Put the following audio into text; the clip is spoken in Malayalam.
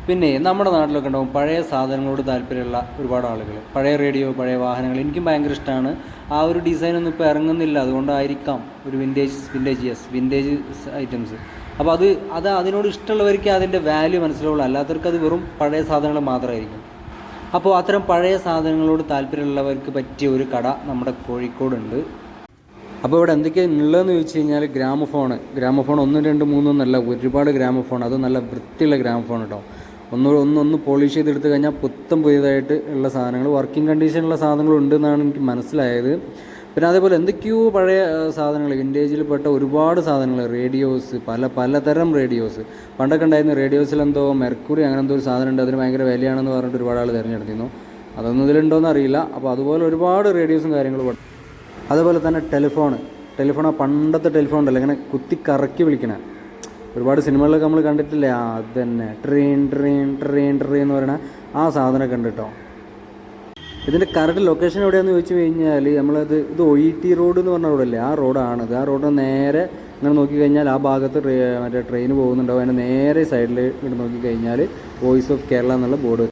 പിന്നെ നമ്മുടെ നാട്ടിലൊക്കെ ഉണ്ടാവും പഴയ സാധനങ്ങളോട് താല്പര്യമുള്ള ഒരുപാട് ആളുകൾ. പഴയ റേഡിയോ, പഴയ വാഹനങ്ങൾ എനിക്കും ഭയങ്കര ഇഷ്ടമാണ്. ആ ഒരു ഡിസൈനൊന്നും ഇപ്പോൾ ഇറങ്ങുന്നില്ല, അതുകൊണ്ടായിരിക്കാം. ഒരു വിൻറ്റേജ് ഐറ്റംസ്. അപ്പോൾ അതിനോട് ഇഷ്ടമുള്ളവർക്ക് അതിൻ്റെ വാല്യൂ മനസ്സിലാവുള്ളൂ, അല്ലാത്തവർക്ക് അത് വെറും പഴയ സാധനങ്ങൾ മാത്രമായിരിക്കും. അപ്പോൾ അത്തരം പഴയ സാധനങ്ങളോട് താല്പര്യമുള്ളവർക്ക് പറ്റിയ ഒരു കട നമ്മുടെ കോഴിക്കോടുണ്ട്. അപ്പോൾ ഇവിടെ എന്തൊക്കെയാണ് ഉള്ളതെന്ന് ചോദിച്ചു കഴിഞ്ഞാൽ ഗ്രാമഫോൺ 1, 2, 3 എന്നല്ല, ഒരുപാട് ഗ്രാമഫോൺ. അത് നല്ല വൃത്തിയുള്ള ഗ്രാമഫോൺ കേട്ടോ. ഒന്ന് പോളിഷ് ചെയ്തെടുത്ത് കഴിഞ്ഞാൽ പുതിയതായിട്ട് ഉള്ള സാധനങ്ങൾ, വർക്കിംഗ് കണ്ടീഷനുള്ള സാധനങ്ങൾ ഉണ്ടെന്നാണ് എനിക്ക് മനസ്സിലായത്. പിന്നെ അതേപോലെ എന്തൊക്കെയോ പഴയ സാധനങ്ങൾ, വിൻറ്റേജിൽപ്പെട്ട ഒരുപാട് സാധനങ്ങൾ, റേഡിയോസ്, പലതരം റേഡിയോസ്. പണ്ടൊക്കെ ഉണ്ടായിരുന്ന റേഡിയോസിലെന്തോ മെർക്കുറി അങ്ങനെ എന്തോ ഒരു സാധനം ഉണ്ട്, അതിന് ഭയങ്കര വിലയാണെന്ന് പറഞ്ഞിട്ട് ഒരുപാട് ആൾ തിരഞ്ഞെടുത്തിരുന്നു. അതൊന്നും ഇതിലുണ്ടോയെന്ന് അറിയില്ല. അപ്പോൾ അതുപോലെ ഒരുപാട് റേഡിയോസും കാര്യങ്ങളും. അതേപോലെ തന്നെ ടെലിഫോൺ, ആ പണ്ടത്തെ ടെലിഫോൺ ഉണ്ടല്ലോ, ഇങ്ങനെ കുത്തി കറക്കി വിളിക്കണേ. ഒരുപാട് സിനിമകളിലൊക്കെ നമ്മൾ കണ്ടിട്ടില്ലേ, അത് തന്നെ ട്രെയിൻ എന്ന് പറയുന്ന ആ സാധനമൊക്കെ ഉണ്ട് കേട്ടോ. ഇതിൻ്റെ കറക്റ്റ് ലൊക്കേഷൻ എവിടെയാണെന്ന് ചോദിച്ചു കഴിഞ്ഞാൽ ഇത് OET റോഡ് എന്ന് പറഞ്ഞ റോഡല്ലേ, ആ റോഡാണിത്. ആ റോഡ് നേരെ ഇങ്ങനെ നോക്കിക്കഴിഞ്ഞാൽ ആ ഭാഗത്ത് മറ്റേ ട്രെയിൻ പോകുന്നുണ്ടാവും. അതിൻ്റെ നേരെ സൈഡിൽ ഇങ്ങോട്ട് നോക്കിക്കഴിഞ്ഞാൽ വോയിസ് ഓഫ് കേരള എന്നുള്ള ബോർഡ്